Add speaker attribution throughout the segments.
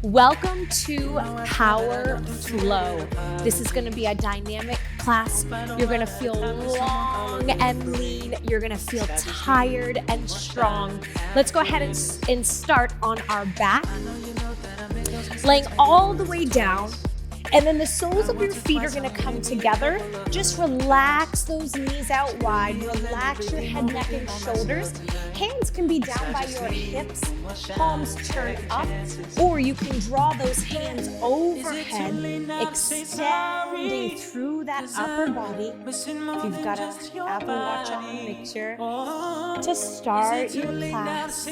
Speaker 1: Welcome to Power Flow. This is going to be a dynamic class. You're going to feel long and lean. You're going to feel tired and strong. Let's go ahead and start on our back, laying all the way down. And then the soles of your feet are going to come together. Just relax those knees out wide. Relax your head, neck, and shoulders. Hands can be down by your hips, palms turn up, or you can draw those hands overhead, extending through that upper body. If you've got an Apple Watch on, make sure to start your class.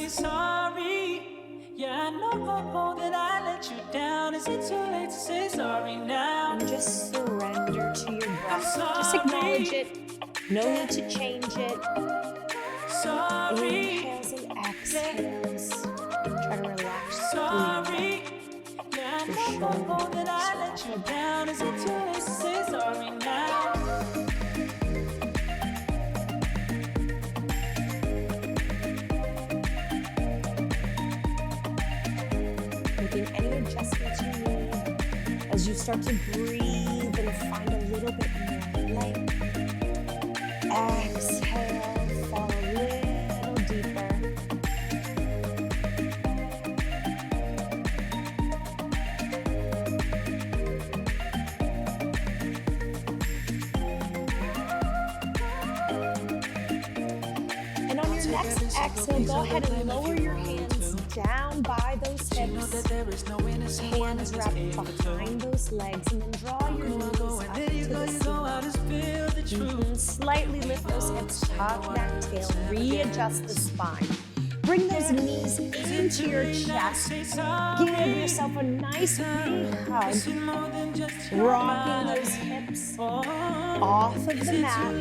Speaker 1: Yeah, I know that I let you down. Is it too late to say sorry now? And just surrender to your breath. Just acknowledge it. No need to change it. Inhales and exhales. Try to relax your shoulders. Is it too late to say sorry now? Any adjustments you need as you start to breathe and find a little bit more length. Exhale, fall a little deeper. And on your next exhale, go ahead and lower your hands down by those hips. Hands wrapped behind those legs, and then draw your knees up to the ceiling. Slightly lift those hips, tuck that tail, readjust the spine. Bring those knees into your chest. Give yourself a nice big hug. Rocking those hips off of the mat.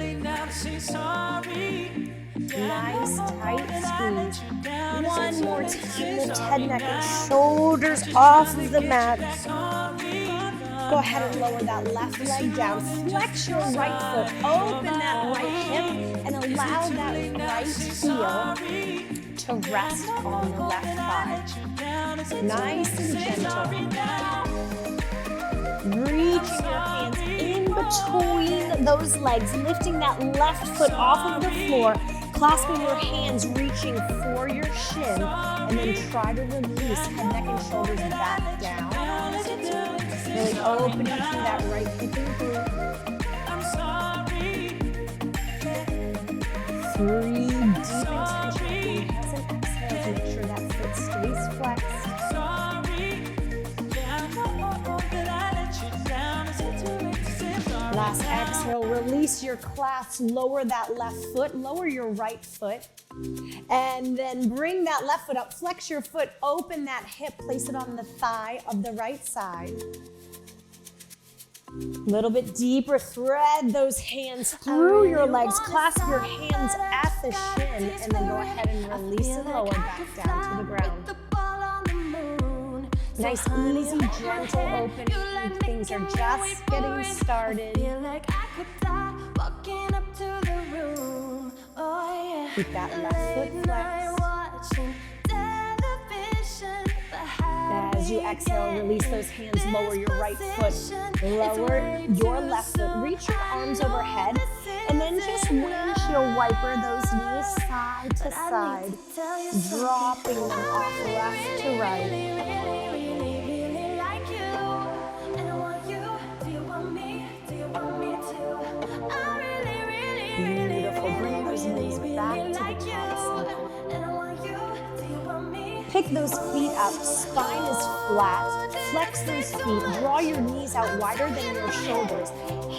Speaker 1: Nice tight squeeze. One more time, lift head, neck, and shoulders off of the mat. Go ahead and lower that left leg down. Flex your right foot, open that right hip, and allow that right heel to rest on the left thigh. Nice and gentle. Reaching your hands in between those legs, lifting that left foot off of the floor. Clasping your hands, reaching for your shin, and then try to release head, neck, and shoulders back down. Really opening through that right hip and glute. 3 deep intentional inhales and exhales. Make sure that foot stays flexed. Last exhale, release your clasp, lower that left foot, lower your right foot, and then bring that left foot up, flex your foot, open that hip, place it on the thigh of the right side. A little bit deeper, thread those hands through your legs, clasp your hands at the shin, and then go ahead and release and lower back down to the ground. Nice, easy, gentle opening. Things are just getting started. Keep that left foot flexed. As you exhale, release those hands, lower your right foot, lower your left foot, reach your arms overhead, and then just windshield wiper those knees side to side, dropping them off left to right. Beautiful. Bring those knees back to the cat center. Pick those feet up. Spine is flat. Flex those feet. Draw your knees out wider than your shoulders.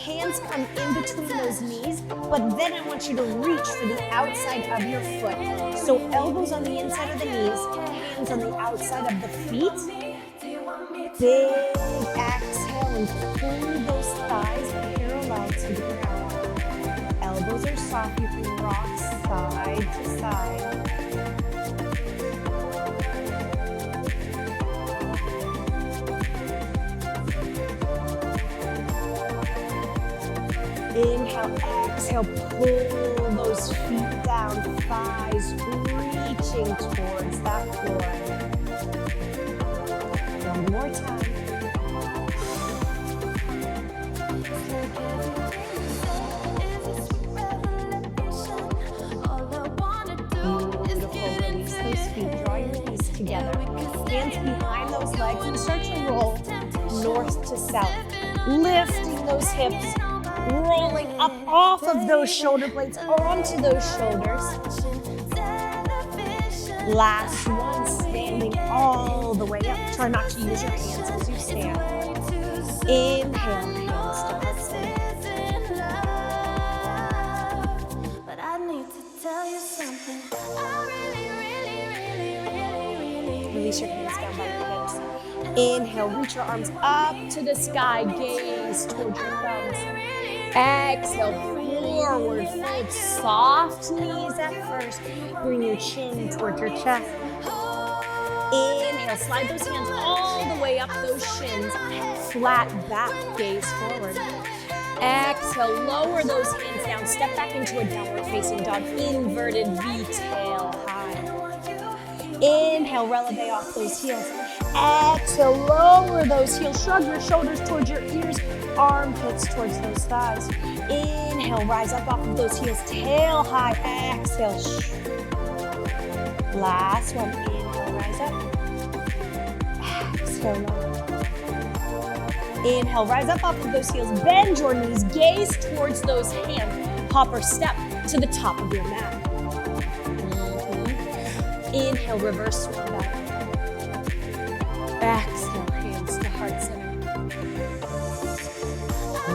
Speaker 1: Hands come in between those knees, but then I want you to reach for the outside of your foot. So elbows on the inside of the knees, hands on the outside of the feet. Big exhale and pull those thighs parallel to the ground. Elbows are soft, you can rock side to side. Inhale, exhale, pull those feet down, thighs reaching towards that floor. Hands behind those legs and start to roll north to south. Lifting those hips, rolling up off of those shoulder blades onto those shoulders. Last one, standing all the way up. Try not to use your hands as you stand. Inhale, hands to heart center. Release your hands down by your hips. Inhale, reach your arms up to the sky, gaze towards your thumbs. Exhale, forward fold, soft knees at first. Bring your chin towards your chest. Inhale, slide those hands all the way up those shins. Flat back, gaze forward. Exhale, lower those hands down. Step back into a downward facing dog. Inverted V, tail high. Inhale, releve off those heels. Exhale, lower those heels. Shrug your shoulders towards your ears. Armpits towards those thighs. Inhale, rise up off of those heels. Tail high. Exhale. Last one. Inhale, rise up. Exhale, lower. Inhale, rise up off of those heels. Bend your knees. Gaze towards those hands. Hop or step to the top of your mat. Inhale, reverse swan dive. Exhale, hands to heart center.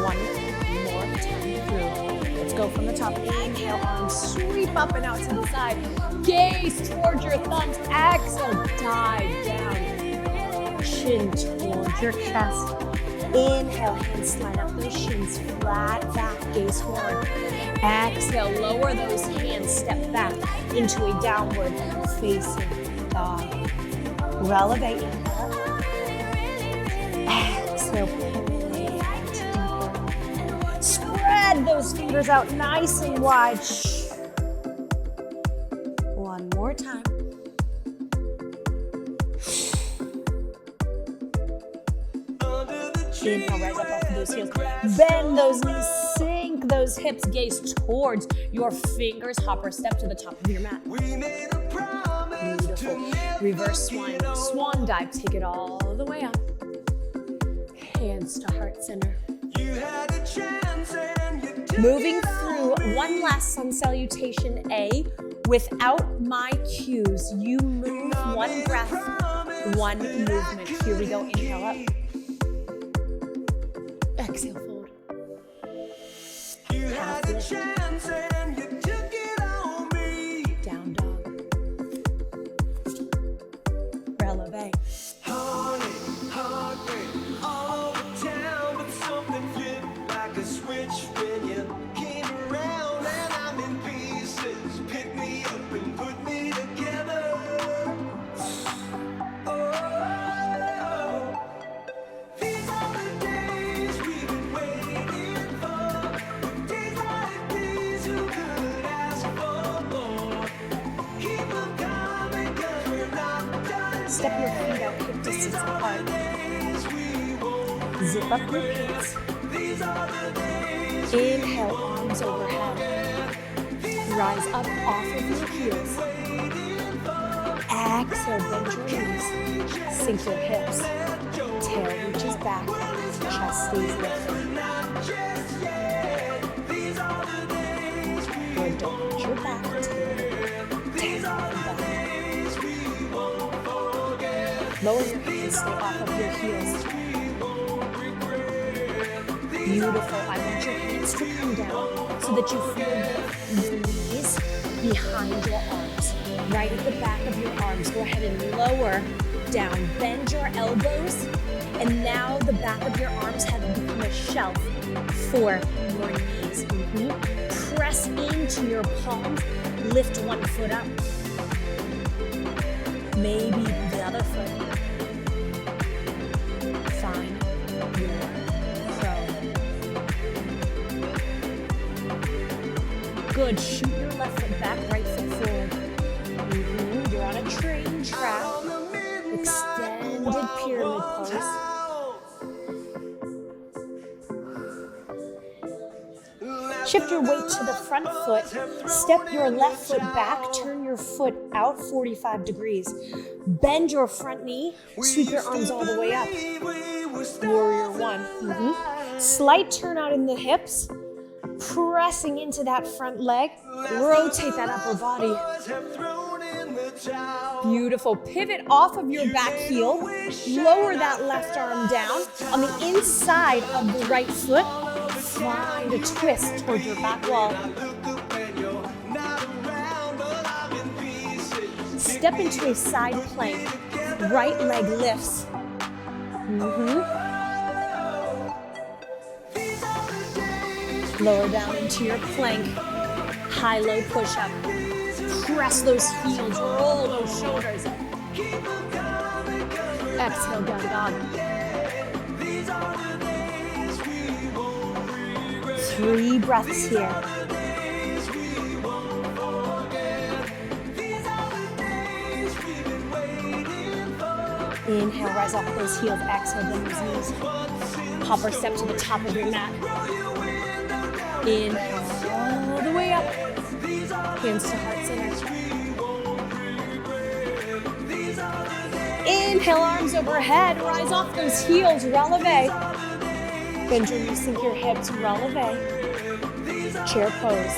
Speaker 1: One more time through. Let's go from the top. Inhale, arms sweep up and out to the side. Gaze towards your thumbs. Exhale, dive down. Chin towards your chest. Inhale, hands slide up those shins. Flat back, gaze forward. Exhale, lower those hands. Step back into a downward facing dog. Releve. Exhale, pull it deeper. Spread those fingers out nice and wide. One more time. Inhale, rise up off of those heels. Bend those knees, sink those hips, gaze towards your fingers. Hop or step to the top of your mat. Beautiful. Reverse swan dive. Take it all the way up. Hands to heart center. Moving through one last sun salutation A. Without my cues, you move one breath, one movement. Here we go. Inhale up. Exhale, fold. Half lift. Down dog. Releve.
Speaker 2: Heart rate, all the town, but something flipped like a switch when you came around, and I'm in pieces. Pick me up and put me together. Oh, these are the days we've been waiting for. Days like these, who could ask for more? Keep them coming, 'cause we're not done.
Speaker 1: Step your feet out hip distance apart. Zip up your hips. Inhale, arms overhead. Rise up off of your heels. Exhale, bend your knees. Sink your hips. Tail reaches back. Chest stays lifted. Good, don't hit your back. Tail back. Lower your hands, stay off of your heels. Beautiful. I want your hands to come down so that you feel your knees behind your arms. Right at the back of your arms. Go ahead and lower down. Bend your elbows. And now the back of your arms have become a shelf for your knees. Press into your palms. Lift one foot up. Maybe the other foot. Find your crow. Good. Shoot your left foot back, right foot forward. You're on a train track. Extended pyramid pose. Shift your weight to the front foot. Step your left foot back. Turn your your foot out 45 degrees. Bend your front knee, sweep your arms all the way up. Warrior one. Slight turn out in the hips, pressing into that front leg. Rotate that upper body. Beautiful. Pivot off of your back heel. Lower that left arm down. On the inside of the right foot, find a twist towards your back wall. Step into a side plank. Right leg lifts. Lower down into your plank. High-low push-up. Press those heels, roll those shoulders. Exhale, down dog. 3 breaths here. Inhale, rise off those heels. Exhale, bend those knees. Hop or step to the top of your mat. Inhale, all the way up. Hands to heart center. Inhale, arms overhead. Rise off those heels. Releve. Bend your knees, sink your hips. Releve. Chair pose.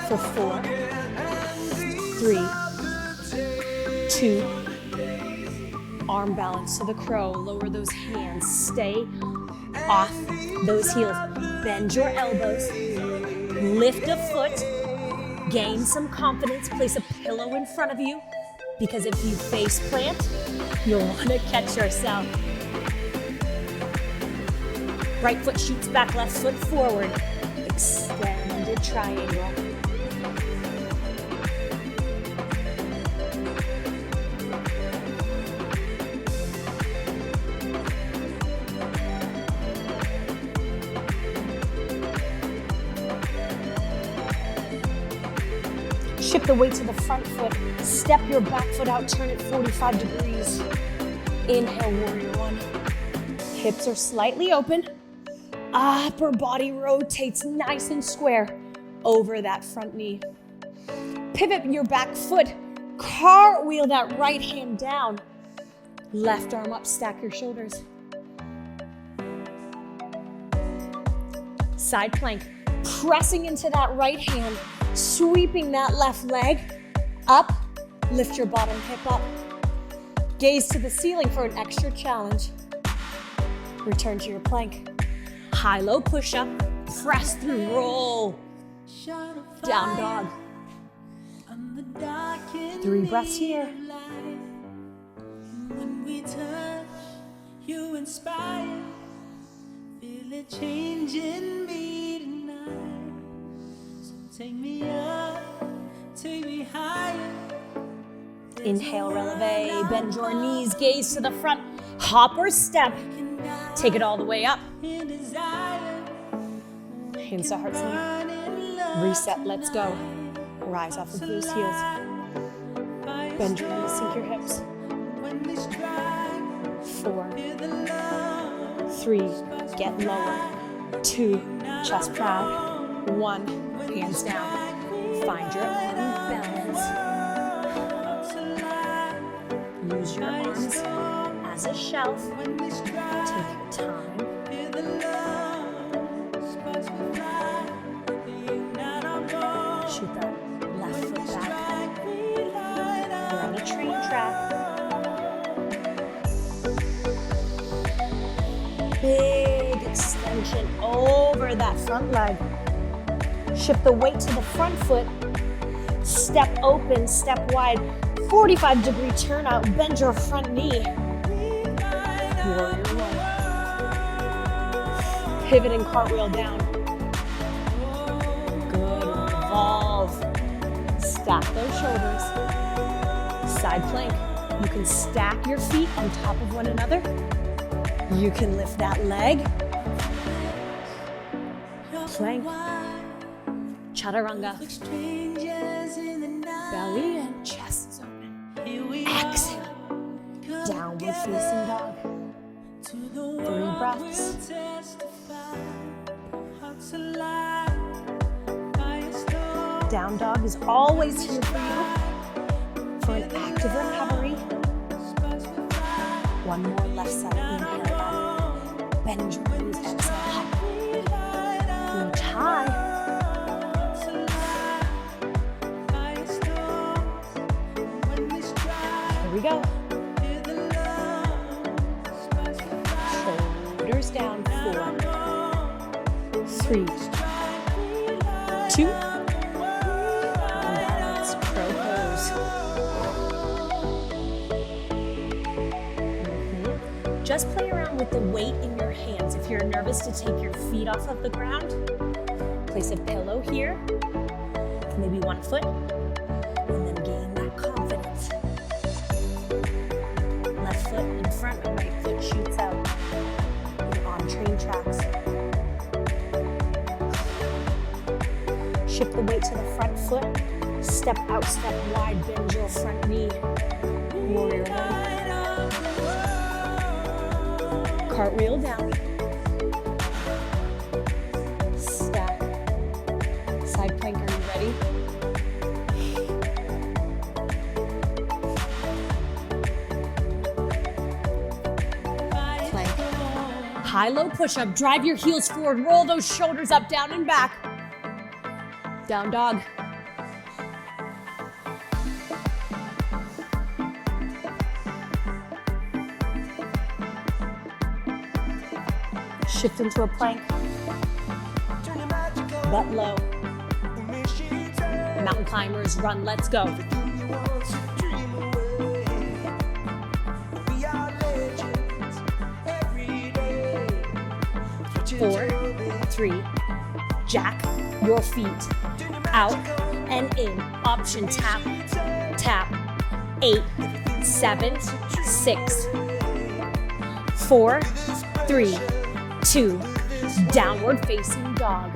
Speaker 1: For 4, 3, 2. Arm balance to the crow. Lower those hands. Stay off those heels. Bend your elbows. Lift a foot. Gain some confidence. Place a pillow in front of you, because if you face plant, you'll want to catch yourself. Right foot shoots back, left foot forward. Extended triangle. Shift the weight to the front foot. Step your back foot out, turn it 45 degrees. Inhale, warrior one. Hips are slightly open. Upper body rotates nice and square over that front knee. Pivot your back foot. Cartwheel that right hand down. Left arm up, stack your shoulders. Side plank. Pressing into that right hand. Sweeping that left leg up, lift your bottom hip up. Gaze to the ceiling for an extra challenge. Return to your plank. High-low push-up, press through, roll. Down dog. 3 breaths here.
Speaker 2: When we touch, you inspire. Feel it changing me tonight. Take me up, take me higher.
Speaker 1: Inhale, releve, bend your knees, gaze to the front, hop or step. Take it all the way up. Hands to heart center. Reset, let's go. Rise off of those heels. Bend your knees, sink your hips. 4, 3, get lower. 2, chest proud. 1, hands down. Find your arm balance. Use your arms as a shelf. Take your time. Shoot that left foot back. We're on a train track. Big extension over that front leg. Shift the weight to the front foot. Step open, step wide. 45-degree turnout. Bend your front knee. Warrior one. Pivot and cartwheel down. Good. Revolve. Stack those shoulders. Side plank. You can stack your feet on top of one another. You can lift that leg. Plank. Chaturanga. Belly and chest is open. Exhale. Downward facing dog. 3 breaths. Down dog is always here for you for an active recovery. One more left side, inhale up. Bend your knees, exhale up. Reach high. Here we go. Shoulders down, 4, 3, 2, balance, crow pose. Just play around with the weight in your hands. If you're nervous to take your feet off of the ground, place a pillow here, maybe one foot, and then gain that confidence. Left foot in front, right foot shoots out. You're on train tracks. Shift the weight to the front foot. Step out, step wide, bend your front knee. Warrior one. Cartwheel down. Stack. Side plank, are you ready? Plank. High-low push-up. Drive your heels forward. Roll those shoulders up, down and back. Down dog. Shift into a plank. Butt low. Mountain climbers, run, let's go. 4, 3, jack your feet out and in. Option tap, tap. 8, 7, 6, 4, 3, 2, downward facing dog.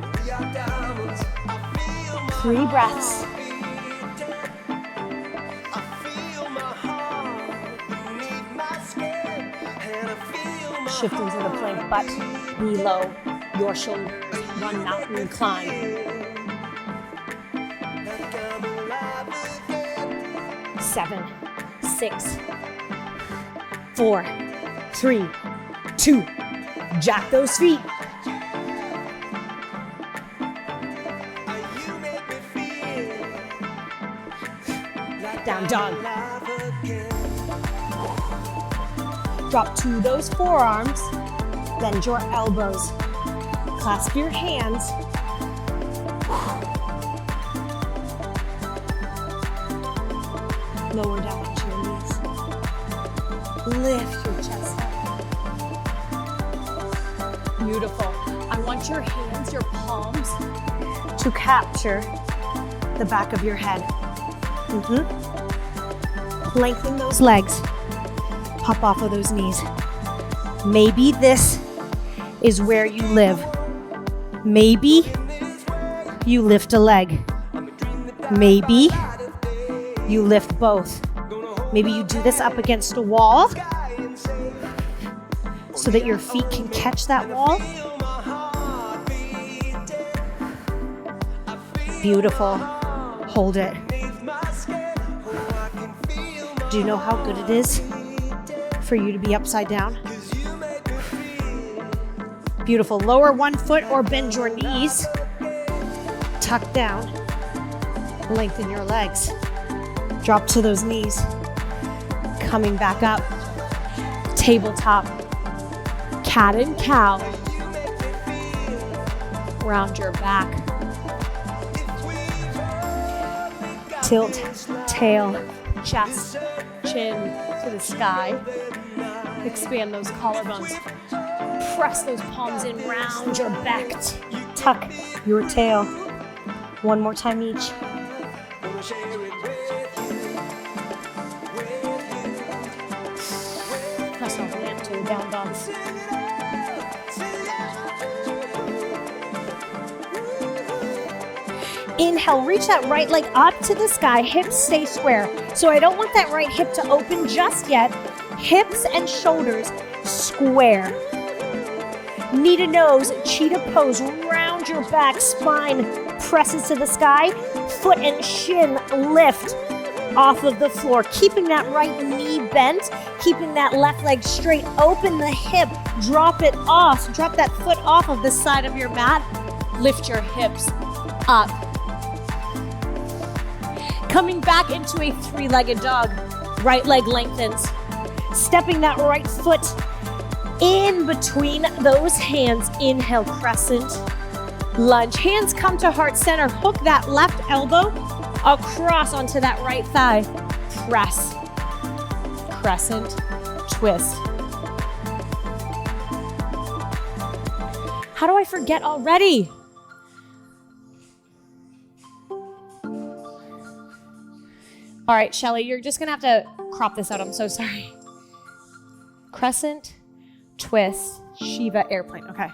Speaker 1: 3 breaths. Shift into the plank, butt below your shoulders. Run, mountain climb. 7, 6, 4, 3, 2, jack those feet. Down dog. Drop to those forearms. Bend your elbows. Clasp your hands. Lower down onto your knees. Lift your chest up. Beautiful. I want your hands, your palms, to capture the back of your head. Lengthen those legs. Hop off of those knees. Maybe this is where you live. Maybe you lift a leg. Maybe you lift both. Maybe you do this up against a wall so that your feet can catch that wall. Beautiful. Hold it. Do you know how good it is for you to be upside down? Beautiful. Lower one foot or bend your knees. Tuck down. Lengthen your legs. Drop to those knees. Coming back up. Tabletop. Cat and cow. Round your back. Tilt, tail, chest, chin to the sky. Expand those collarbones. Press those palms in, round your back. Tuck your tail. One more time each. Press off lamp to down dogs. Inhale, reach that right leg up to the sky. Hips stay square. So I don't want that right hip to open just yet. Hips and shoulders square. Knee to nose, cheetah pose. Round your back, spine presses to the sky, foot and shin lift off of the floor, keeping that right knee bent, keeping that left leg straight, open the hip, drop it off, drop that foot off of the side of your mat, lift your hips up. Coming back into a three-legged dog, right leg lengthens, stepping that right foot in between those hands, inhale, crescent, lunge, hands come to heart center, hook that left elbow across onto that right thigh, press, crescent, twist. How do I forget already? All right, Shelly, you're just gonna have to crop this out, I'm so sorry. Crescent, twist, Shiva, airplane, okay.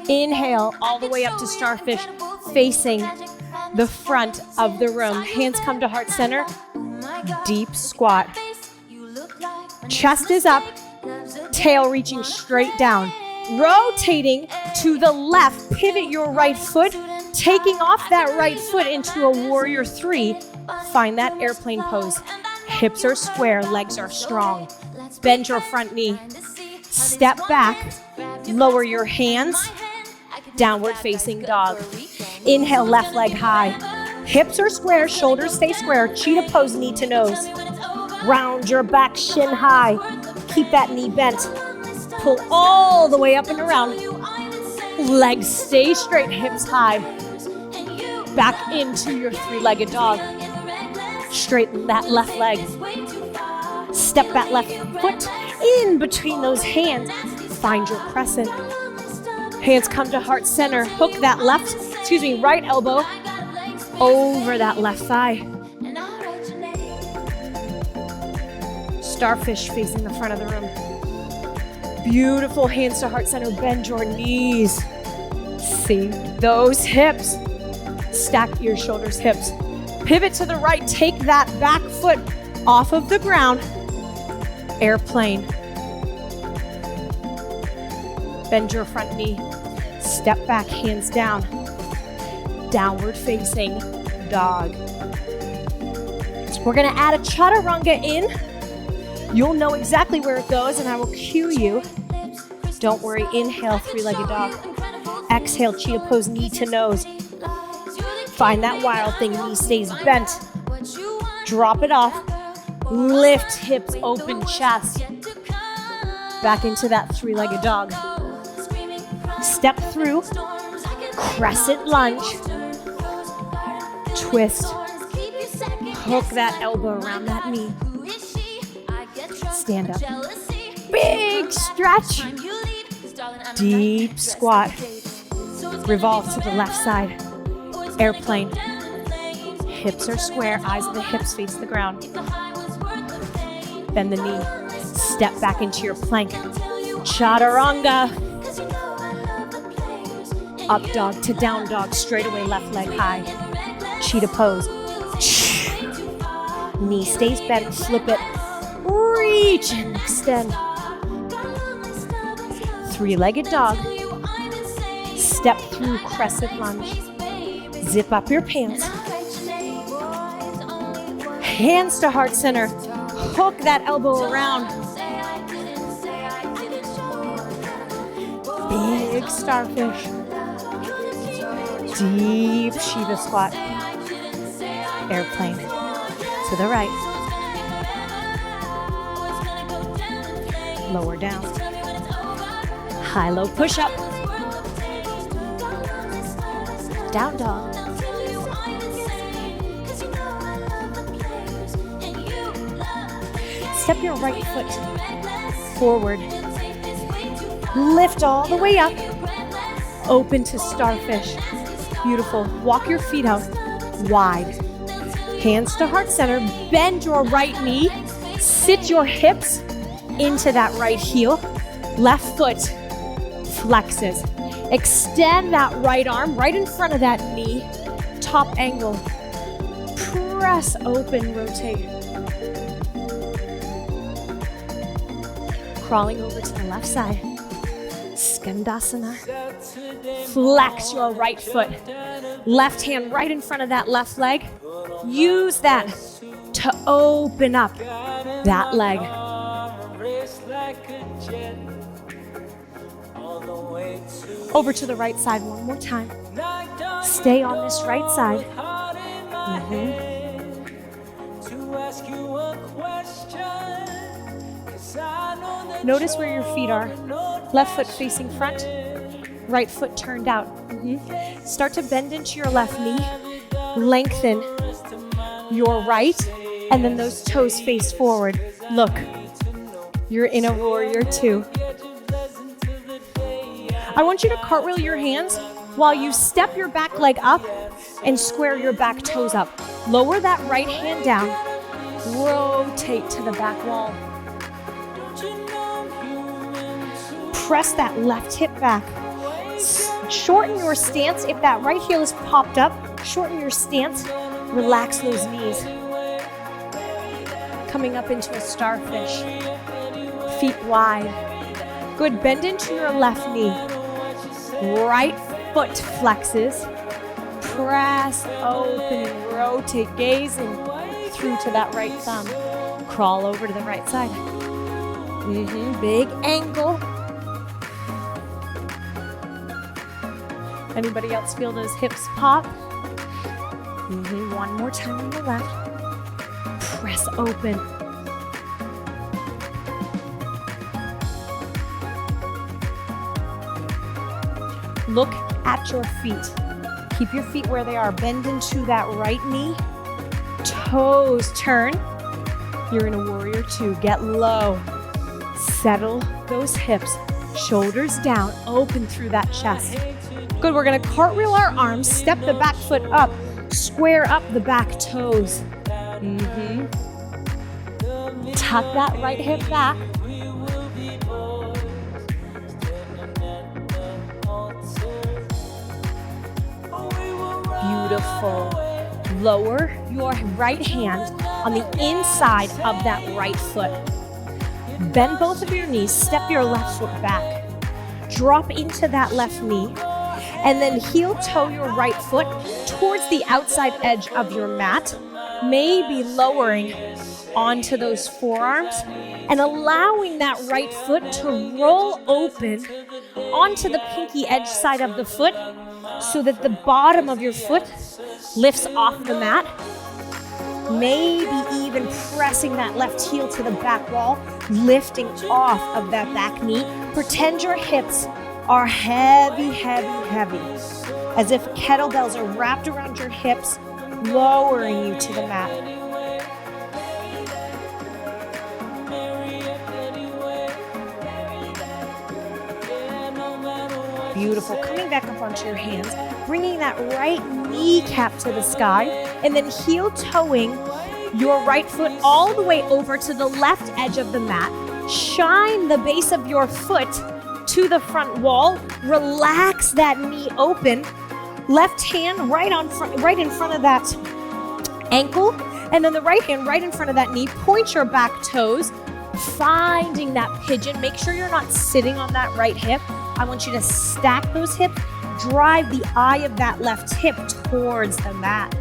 Speaker 1: Inhale all the way up to starfish, facing the front of the room. Hands come to heart center, deep squat. Chest is up, tail reaching straight down. Rotating to the left, pivot your right foot, taking off that right foot into a warrior three. Find that airplane pose. Hips are square, legs are strong. Bend your front knee. Step back, lower your hands, downward facing dog. Inhale, left leg high. Hips are square, shoulders stay square, cheetah pose, knee to nose. Round your back, shin high. Keep that knee bent. Pull all the way up and around. Legs stay straight, hips high. Back into your three-legged dog. Straighten that left leg. Step that left foot in between those hands. Find your crescent. Hands come to heart center. Hook that right elbow over that left thigh. Starfish facing the front of the room. Beautiful, hands to heart center. Bend your knees. See those hips. Stack your shoulders, hips. Pivot to the right. Take that back foot off of the ground. Airplane. Bend your front knee. Step back, hands down. Downward facing dog. We're gonna add a chaturanga in. You'll know exactly where it goes and I will cue you. Don't worry, inhale, three-legged dog. Exhale, cheetah pose, knee to nose. Find that wild thing, knee stays bent. Drop it off. Lift hips, open chest. Back into that three-legged dog. Step through, crescent lunge. Twist. Hook that elbow around that knee. Stand up. Big stretch. Deep squat. Revolve to the left side. Airplane. Hips are square, eyes of the hips face the ground. Bend the knee. Step back into your plank. Chaturanga. Up dog to down dog, straight away left leg high. Cheetah pose. Knee stays bent, flip it. Reach and extend. Three-legged dog. Step through crescent lunge. Zip up your pants. Hands to heart center. Hook that elbow around. Big starfish. Deep Shiva squat. Airplane. To the right. Lower down. High-low push-up. Down dog. Step your right foot forward. Lift all the way up. Open to starfish. Beautiful. Walk your feet out wide. Hands to heart center. Bend your right knee. Sit your hips into that right heel. Left foot flexes. Extend that right arm right in front of that knee. Top angle. Press open, rotate. Crawling over to the left side. Skandasana. Flex your right foot. Left hand right in front of that left leg. Use that to open up that leg. Over to the right side one more time. Stay on this right side. Notice where your feet are. Left foot facing front, right foot turned out. Start to bend into your left knee. Lengthen your right, and then those toes face forward. Look, you're in a warrior two. I want you to cartwheel your hands while you step your back leg up and square your back toes up. Lower that right hand down. Rotate to the back wall. Press that left hip back. Shorten your stance. If that right heel is popped up, shorten your stance. Relax those knees. Coming up into a starfish. Feet wide. Good, bend into your left knee. Right foot flexes. Press open and rotate, gazing through to that right thumb. Crawl over to the right side. Big angle. Anybody else feel those hips pop? One more time on the left. Press open. Look at your feet. Keep your feet where they are. Bend into that right knee. Toes turn. You're in a warrior two. Get low. Settle those hips. Shoulders down. Open through that chest. Good, we're gonna cartwheel our arms. Step the back foot up. Square up the back toes. Tuck that right hip back. Beautiful. Lower your right hand on the inside of that right foot. Bend both of your knees, step your left foot back. Drop into that left knee, and then heel toe your right foot towards the outside edge of your mat, maybe lowering onto those forearms and allowing that right foot to roll open onto the pinky edge side of the foot so that the bottom of your foot lifts off the mat. Maybe even pressing that left heel to the back wall, lifting off of that back knee. Pretend your hips are heavy, heavy, heavy, as if kettlebells are wrapped around your hips, lowering you to the mat. Beautiful. Coming back up onto your hands, bringing that right kneecap to the sky, and then heel toeing your right foot all the way over to the left edge of the mat. Shine the base of your foot to the front wall. Relax that knee open. Left hand right in front of that ankle, and then the right hand right in front of that knee. Point your back toes, finding that pigeon. Make sure you're not sitting on that right hip. I want you to stack those hips, drive the eye of that left hip towards the mat.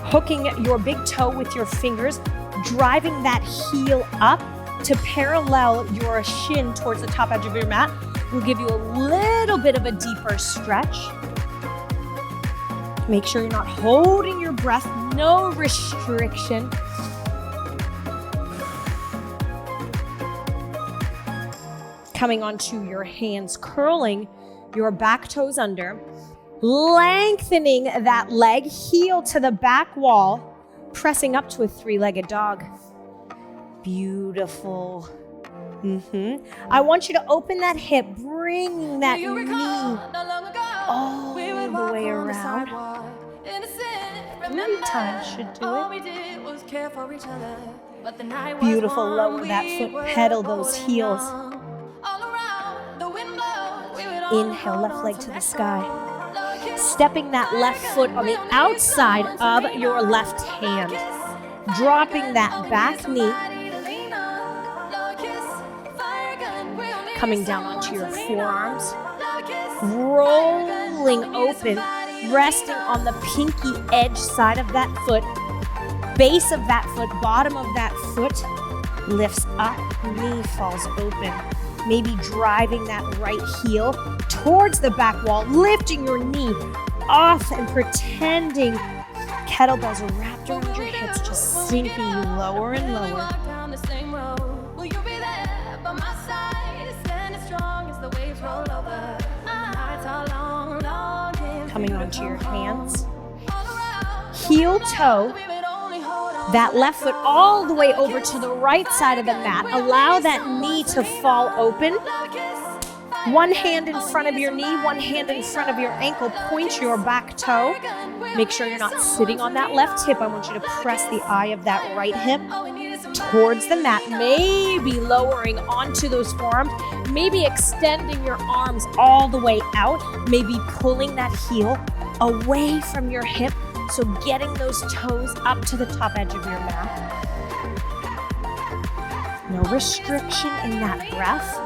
Speaker 1: Hooking your big toe with your fingers, driving that heel up to parallel your shin towards the top edge of your mat. Will give you a little bit of a deeper stretch. Make sure you're not holding your breath, no restriction. Coming onto your hands, curling your back toes under, lengthening that leg, heel to the back wall, pressing up to a three-legged dog. Beautiful. I want you to open that hip, bringing that knee all the way around. 3 times should do it. Beautiful. Lower that foot, pedal those heels. Inhale, left leg to the sky. Stepping that left foot on the outside of your left hand. Dropping that back knee. Coming down onto your forearms, rolling open, resting on the pinky edge side of that foot, base of that foot, bottom of that foot lifts up, knee falls open. Maybe driving that right heel towards the back wall, lifting your knee off and pretending kettlebells are wrapped around your hips, just sinking you lower and lower. Coming onto your hands. Heel toe, that left foot all the way over to the right side of the mat. Allow that knee to fall open. One hand in front of your knee, one hand in front of your ankle. Point your back toe. Make sure you're not sitting on that left hip. I want you to press the eye of that right hip towards the mat. Maybe lowering onto those forearms. Maybe extending your arms all the way out. Maybe pulling that heel away from your hip. So getting those toes up to the top edge of your mat. No restriction in that breath.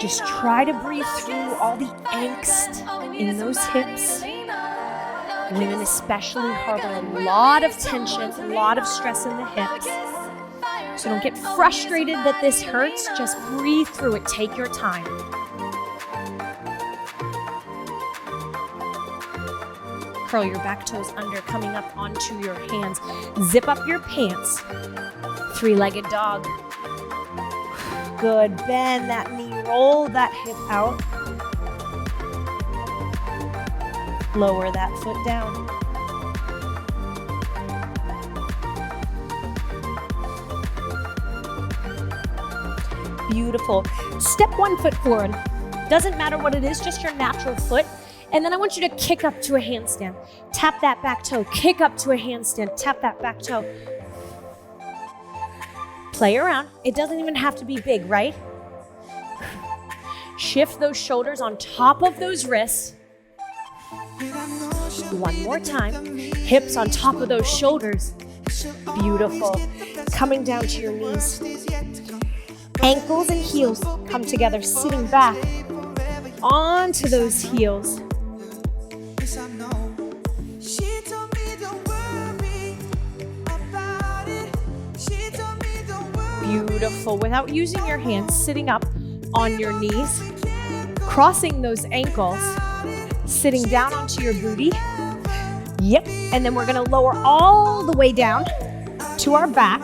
Speaker 1: Just try to breathe through all the angst in those hips. Women especially harbor a lot of tension, a lot of stress in the hips. So don't get frustrated that this hurts. Just breathe through it. Take your time. Curl your back toes under, coming up onto your hands. Zip up your pants. Three-legged dog. Good. Bend that knee, roll that hip out. Lower that foot down. Beautiful. Step 1 foot forward. Doesn't matter what it is, just your natural foot. And then I want you to kick up to a handstand. Tap that back toe, kick up to a handstand, tap that back toe. Play around. It doesn't even have to be big, right? Shift those shoulders on top of those wrists. One more time. Hips on top of those shoulders. Beautiful. Coming down to your knees. Ankles and heels come together, sitting back onto those heels. Beautiful. Without using your hands, sitting up on your knees, crossing those ankles, sitting down onto your booty. Yep. And then we're going to lower all the way down to our back.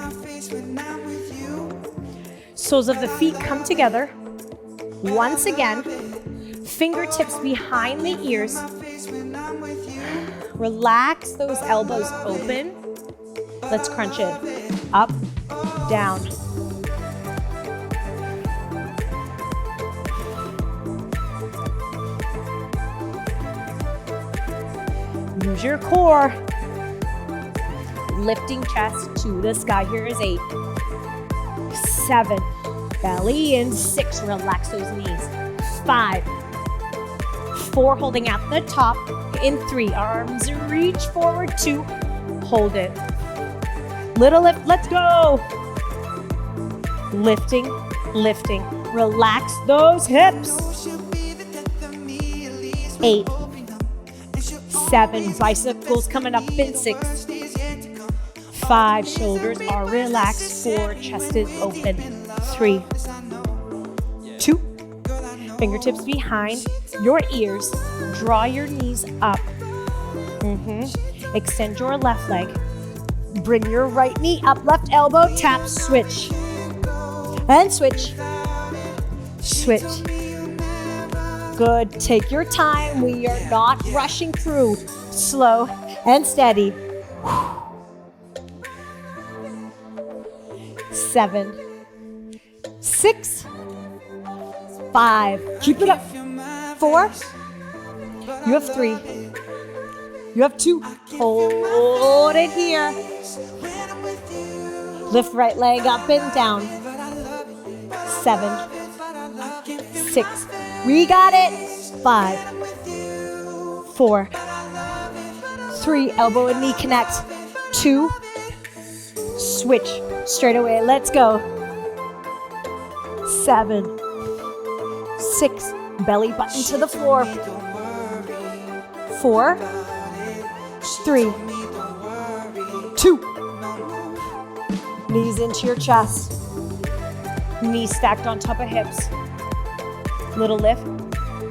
Speaker 1: Soles of the feet come together. Once again, fingertips behind the ears. Relax those elbows open. Let's crunch it. Up, down. Use your core. Lifting chest to the sky. Here is 8, 7, belly in 6. Relax those knees. 5, 4, holding at the top. In 3, arms reach forward. 2, hold it. Little lift, let's go. Lifting, lifting. Relax those hips. 8, 7, bicycles coming up in 6. 5, shoulders are relaxed. 4, chest is open. 3, 2, fingertips behind your ears. Draw your knees up. Extend your left leg. Bring your right knee up, left elbow, tap, switch. And switch. Switch. Good. Take your time. We are not rushing through. Slow and steady. 7, 6, 5. Keep it up. 4. You have 3. You have 2. Hold it here. Lift right leg up and down. 7, 6. We got it. 5, 4, 3. Elbow and knee connect. 2. Switch straight away. Let's go. 7, 6, belly button to the floor. 4, 3, 2. Knees into your chest. Knees stacked on top of hips. Little lift,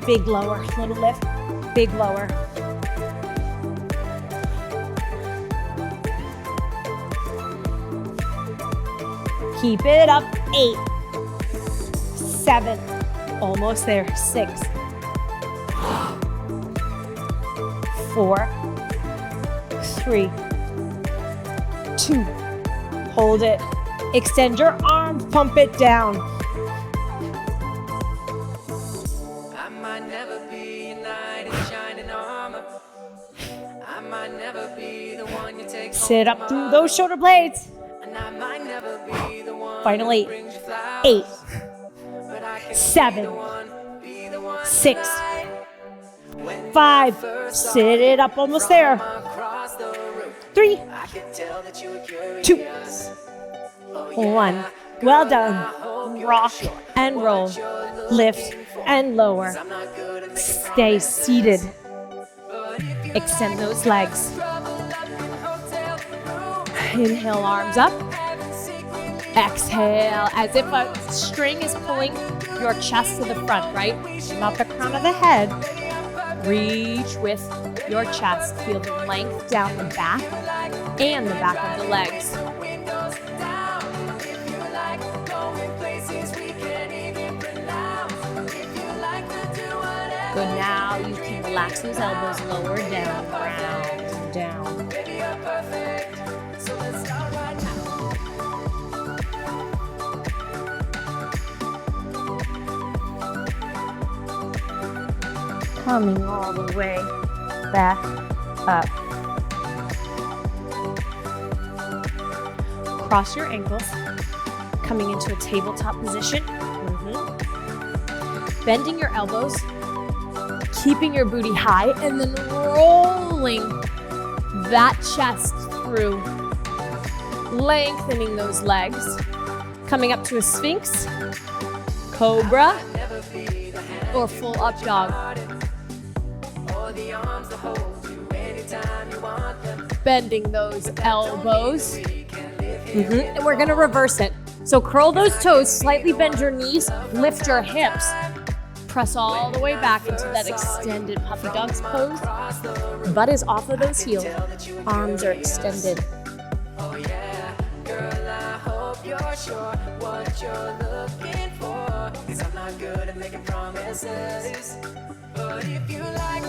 Speaker 1: big lower. Little lift, big lower. Keep it up. 8, 7, almost there. 6, 4, 3, 2. Hold it. Extend your arms, pump it down.
Speaker 2: I might never be a knight in shining armor. I might never be the one you take.
Speaker 1: Sit up through those shoulder blades.
Speaker 2: And I might never be the one
Speaker 1: Final 8,
Speaker 2: brings you flowers.
Speaker 1: 8,
Speaker 2: But I can
Speaker 1: 7,
Speaker 2: be the one
Speaker 1: 6, 5. Sit it up, almost there.
Speaker 2: across the room.
Speaker 1: 3,
Speaker 2: I could tell that you were curious.
Speaker 1: 2, 1. Well done. Rock and roll. Lift and lower. Stay seated. Extend those legs. Inhale, arms up. Exhale, as if a string is pulling your chest to the front, right? Not the crown of the head. Reach with your chest. Feel the length down the back and the back of the legs. Good, now you can relax those elbows, lower down, round, down. Coming all the way back up. Cross your ankles, coming into a tabletop position. Bending your elbows, keeping your booty high, and then rolling that chest through, lengthening those legs. Coming up to a Sphinx, Cobra, or full up dog. Bending those elbows. And we're gonna reverse it. So curl those toes, slightly bend your knees, lift your hips. Press all the way back into that extended puppy dog's pose. Butt is off of those heels. Arms are extended.
Speaker 2: Oh yeah, girl, I hope you're sure what you're looking for. 'Cause I'm not good at making promises. But if you like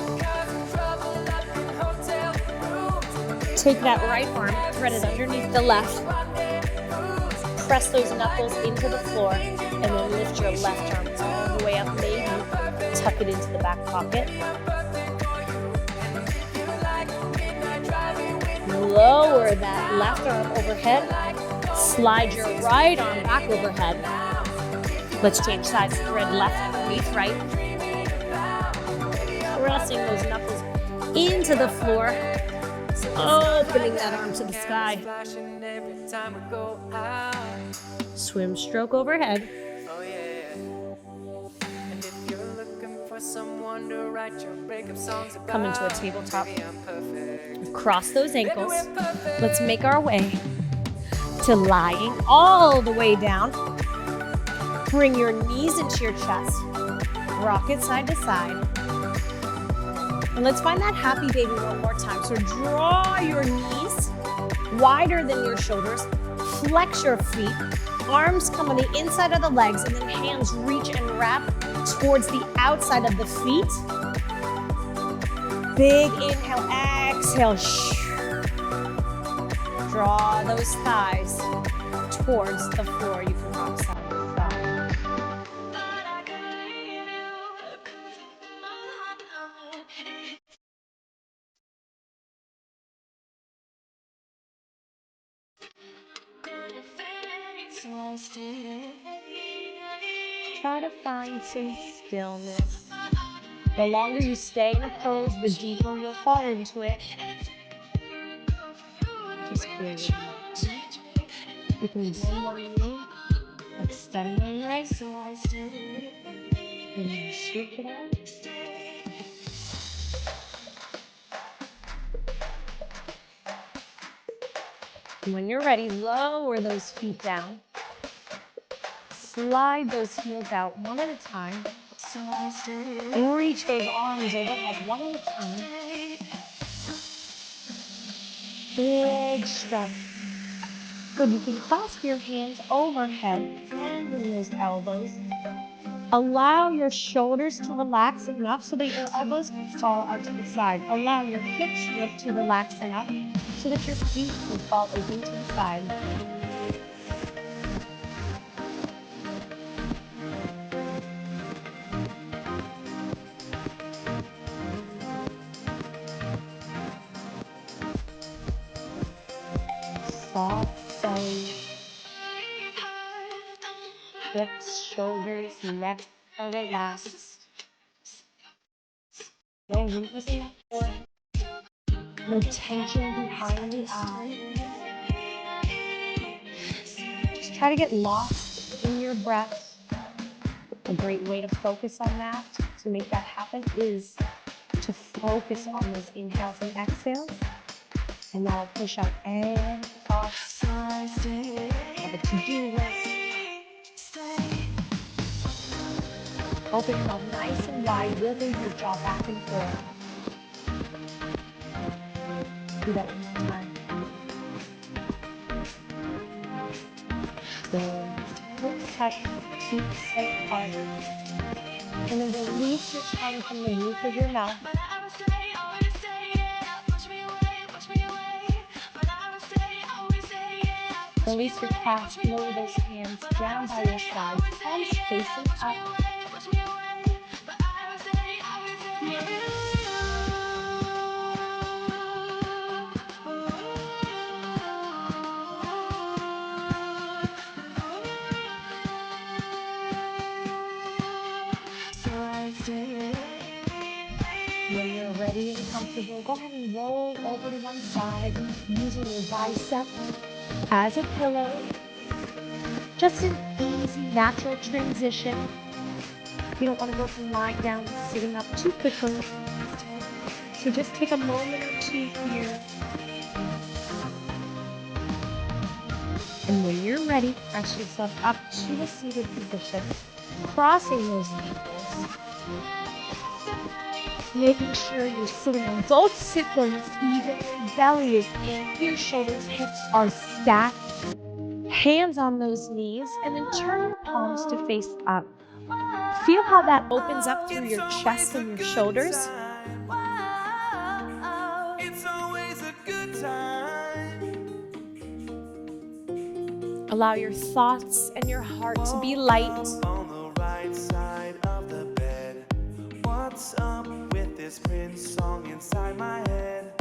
Speaker 2: trouble up in hotel rooms,
Speaker 1: Take that right arm, thread it underneath the left. Press those knuckles into the floor, and then lift your left arm all the way up, maybe tuck it into the back pocket. Lower that left arm overhead. Slide your right arm back overhead. Let's change sides. Thread left underneath right. Pressing those knuckles into the floor. Opening that arm to the sky.
Speaker 2: flashing every time we go out.
Speaker 1: Swim stroke overhead.
Speaker 2: Oh yeah. And if you're looking for someone to write your breakup songs about,
Speaker 1: Come into a tabletop.
Speaker 2: baby, I'm perfect.
Speaker 1: Cross those ankles.
Speaker 2: Baby, we're perfect.
Speaker 1: Let's make our way to lying all the way down. Bring your knees into your chest. Rock it side to side. And let's find that happy baby one more time. So draw your knees wider than your shoulders. Flex your feet. Arms come on the inside of the legs, and then hands reach and wrap towards the outside of the feet. Big inhale, exhale. Draw those thighs towards the floor. You can rock side to side. Try to find some stillness. The longer you stay in a pose, the deeper you'll fall into it. Just clear your mind. You can bend your knee, Extend the legs. And you shake it out. And when you're ready, lower those feet down. Slide those heels out one at a time. And reach those arms overhead one at a time. Big stretch. Good, you can clasp your hands overhead, bending those elbows. Allow your shoulders to relax enough so that your elbows can fall out to the side. Allow your hips to relax enough so that your feet can fall open to the side. Soft belly, hips, shoulders, neck, and relax. No weakness in the core. No tension behind the eyes. Just try to get lost in your breath. A great way to focus on that, to make that happen, is to focus on those inhales and exhales. And now push up and off. Have a to-do list. Open your mouth nice and wide, wiggle your jaw back and forth. Do that one more time. Good. Lips touch, feet stay apart. And then release your tongue from the roof of your mouth. Release your clasp, lower those hands down by your sides, palms facing up. When you're ready and comfortable, go ahead and roll over to one side, using your bicep as a pillow. Just an easy, natural transition. You don't want to go from lying down to sitting up too quickly. So just take a moment or two here. And when you're ready, press yourself up to a seated position, crossing those ankles. Making sure you're sitting on both sit bones evenly, belly is in, your shoulders, hips are stacked. Hands on those knees, and then turn your palms to face up. Feel how that opens up through your chest and your shoulders.
Speaker 2: It's always a good time.
Speaker 1: Allow your thoughts and your heart to be light.
Speaker 2: On the right side of the bed. What's up with this Prince song inside my head?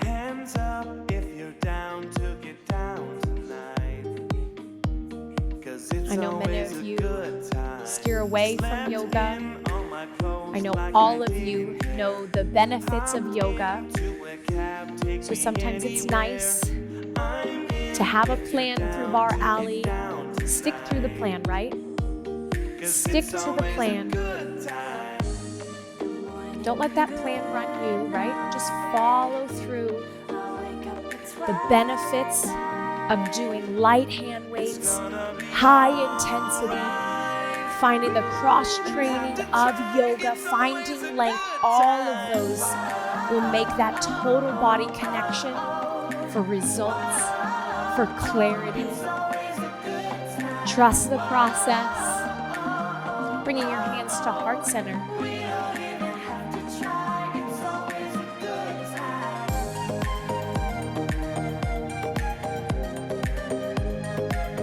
Speaker 2: Hands up if you're down to get down tonight. 'Cause it's
Speaker 1: I know many
Speaker 2: always
Speaker 1: of
Speaker 2: a
Speaker 1: you
Speaker 2: good time.
Speaker 1: steer away from yoga.
Speaker 2: On my clothes
Speaker 1: I know
Speaker 2: like
Speaker 1: all
Speaker 2: I
Speaker 1: of you know the benefits of yoga. So sometimes it's nice to have a plan through barreALLEY. Stick through the plan, right? Stick to the plan. Don't let that plan run you, right? Just follow through the benefits of doing light hand weights, high intensity, finding the cross training of yoga, finding length. All of those will make that total body connection for results, for clarity. Trust the process. Bringing your hands to heart center.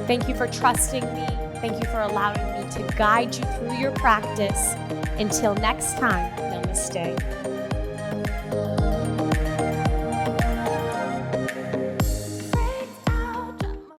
Speaker 1: Thank you for trusting me. Thank you for allowing me to guide you through your practice. Until next time, namaste.